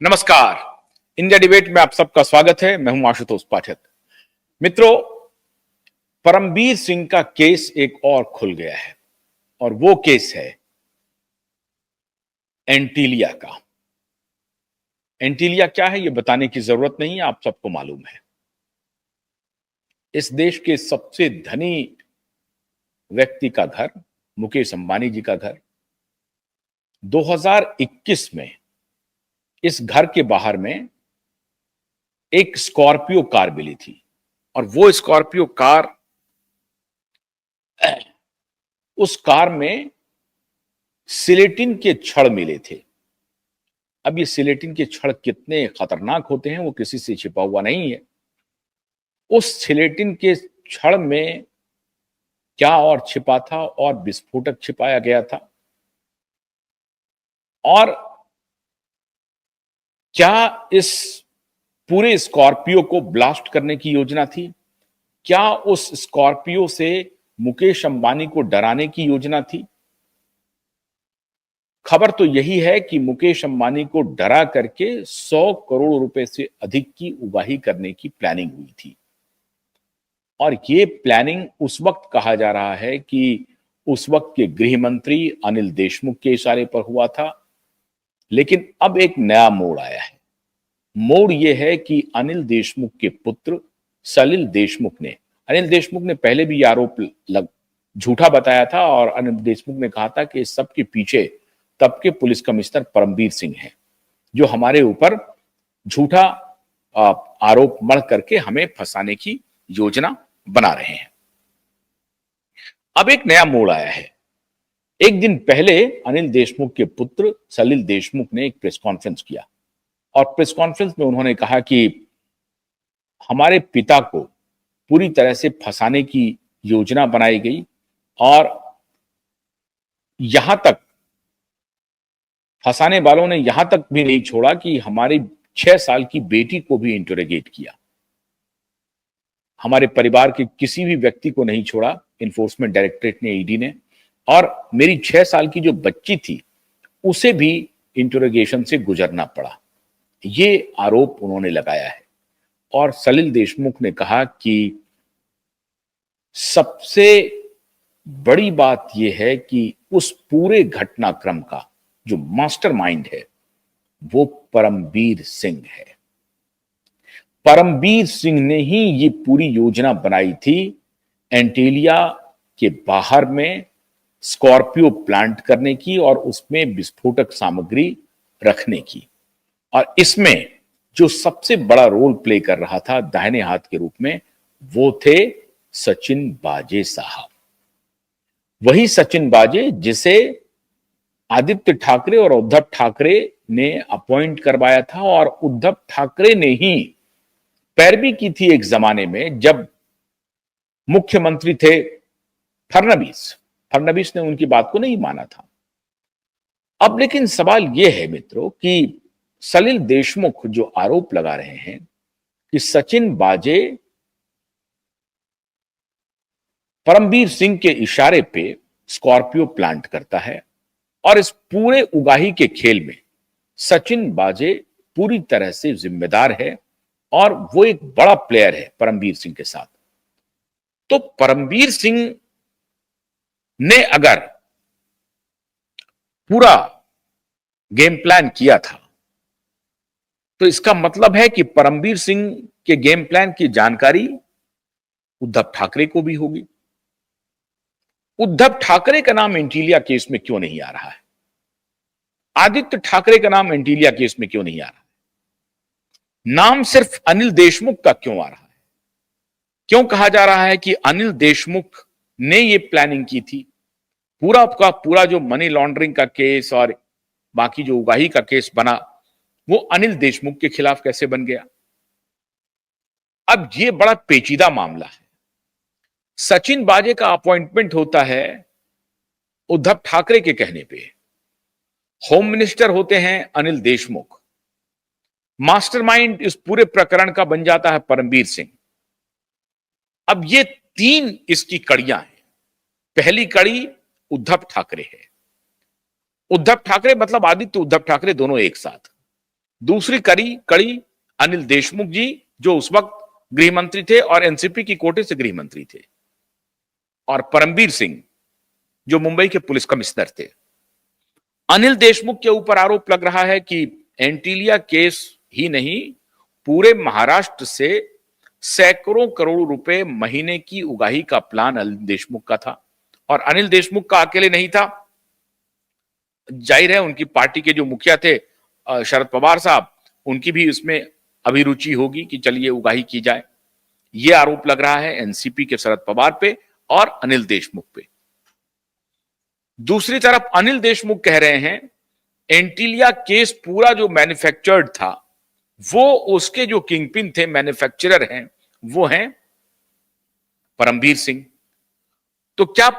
नमस्कार। India debate में आप सबका स्वागत है। मैं हूं आशुतोष पाठक। मित्रों, परमबीर सिंह का केस एक और खुल गया है और वो केस है एंटीलिया का। एंटीलिया क्या है ये बताने की जरूरत नहीं है, आप सबको मालूम है। इस देश के सबसे धनी व्यक्ति का घर, मुकेश अंबानी जी का घर, 2021 में इस घर के बाहर में एक स्कॉर्पियो कार मिली थी और वो स्कॉर्पियो कार, उस कार में सिलेटिन के छड़ मिले थे। अब ये सिलेटिन के छड़ कितने खतरनाक होते हैं वो किसी से छिपा हुआ नहीं है। उस सिलेटिन के छड़ में क्या और छिपा था और विस्फोटक छिपाया गया था, और क्या इस पूरे स्कॉर्पियो को ब्लास्ट करने की योजना थी? क्या उस स्कॉर्पियो से मुकेश अंबानी को डराने की योजना थी? खबर तो यही है कि मुकेश अंबानी को डरा करके 100 करोड़ रुपए से अधिक की उगाही करने की प्लानिंग हुई थी। और ये प्लानिंग उस वक्त कहा जा रहा है कि उस वक्त के गृह मंत्री अनिल देशमुख के इशारे पर हुआ था। लेकिन अब एक नया मोड़ आया है। मोड़ यह है कि अनिल देशमुख के पुत्र सलिल देशमुख ने, अनिल देशमुख ने पहले भी आरोप झूठा बताया था और अनिल देशमुख ने कहा था कि इस सब के पीछे तब के पुलिस कमिश्नर परमबीर सिंह हैं, जो हमारे ऊपर झूठा आरोप मढ़ करके हमें फंसाने की योजना बना रहे हैं। अब एक नया मोड़ आया है। एक दिन पहले अनिल देशमुख के पुत्र सलिल देशमुख ने एक प्रेस कॉन्फ्रेंस किया और प्रेस कॉन्फ्रेंस में उन्होंने कहा कि हमारे पिता को पूरी तरह से फंसाने की योजना बनाई गई और यहां तक फंसाने वालों ने यहां तक भी नहीं छोड़ा कि हमारी 6 साल की बेटी को भी इंटरोगेट किया। हमारे परिवार के किसी भी व्यक्ति को नहीं छोड़ा इन्फोर्समेंट डायरेक्टरेट ने, ईडी ने, और मेरी 6 साल की जो बच्ची थी उसे भी इंटरोगेशन से गुजरना पड़ा। ये आरोप उन्होंने लगाया है। और सलिल देशमुख ने कहा कि सबसे बड़ी बात यह है कि उस पूरे घटनाक्रम का जो मास्टरमाइंड है वो परमबीर सिंह है। परमबीर सिंह ने ही ये पूरी योजना बनाई थी एंटीलिया के बाहर में स्कॉर्पियो प्लांट करने की और उसमें विस्फोटक सामग्री रखने की। और इसमें जो सबसे बड़ा रोल प्ले कर रहा था दाहिने हाथ के रूप में, वो थे सचिन बाजे साहब। वही सचिन बाजे जिसे आदित्य ठाकरे और उद्धव ठाकरे ने अपॉइंट करवाया था और उद्धव ठाकरे ने ही पैरवी की थी एक जमाने में जब मुख्यमंत्री थे फडणवीस ने उनकी बात को नहीं माना था। अब लेकिन सवाल यह है मित्रों कि सलिल देशमुख जो आरोप लगा रहे हैं कि सचिन बाजे परमबीर सिंह के इशारे पे स्कॉर्पियो प्लांट करता है और इस पूरे उगाही के खेल में सचिन बाजे पूरी तरह से जिम्मेदार है और वो एक बड़ा प्लेयर है परमबीर सिंह के साथ। तो परमबीर सिंह ने अगर पूरा गेम प्लान किया था तो इसका मतलब है कि परमबीर सिंह के गेम प्लान की जानकारी उद्धव ठाकरे को भी होगी। उद्धव ठाकरे का नाम एंटीलिया केस में क्यों नहीं आ रहा है? आदित्य ठाकरे का नाम एंटीलिया केस में क्यों नहीं आ रहा है? नाम सिर्फ अनिल देशमुख का क्यों आ रहा है? क्यों कहा जा रहा है कि अनिल देशमुख ने यह प्लानिंग की थी? पूरा का पूरा जो मनी लॉन्ड्रिंग का केस और बाकी जो उगाही का केस बना वो अनिल देशमुख के खिलाफ कैसे बन गया? अब यह बड़ा पेचीदा मामला है। सचिन बाजे का अपॉइंटमेंट होता है उद्धव ठाकरे के कहने पे। होम मिनिस्टर होते हैं अनिल देशमुख। मास्टरमाइंड इस पूरे प्रकरण का बन जाता है परमबीर सिंह। अब ये 3 इसकी कड़ियां हैं। पहली कड़ी उद्धव ठाकरे है। उद्धव ठाकरे मतलब आदित्य उद्धव ठाकरे दोनों एक साथ। दूसरी कड़ी अनिल देशमुख जी, जो उस वक्त गृह मंत्री थे और एनसीपी की कोटे से गृह मंत्री थे, और परमबीर सिंह, जो मुंबई के पुलिस कमिश्नर थे। अनिल देशमुख के ऊपर आरोप लग रहा है कि एंटीलिया केस ही नहीं, पूरे महाराष्ट्र से सैकड़ों करोड़ रुपए महीने की उगाही का प्लान अनिल देशमुख का था, और अनिल देशमुख का अकेले नहीं था। जाहिर है उनकी पार्टी के जो मुखिया थे शरद पवार साहब, उनकी भी इसमें अभिरुचि होगी कि चलिए उगाही की जाए। यह आरोप लग रहा है एनसीपी के शरद पवार पे और अनिल देशमुख पे। दूसरी तरफ अनिल देशमुख कह रहे हैं एंटीलिया केस पूरा जो मैन्युफैक्चर्ड था, वो उसके जो किंगपिन थे, मैन्युफैक्चरर हैं, वो हैं परमबीर सिंह। तो क्या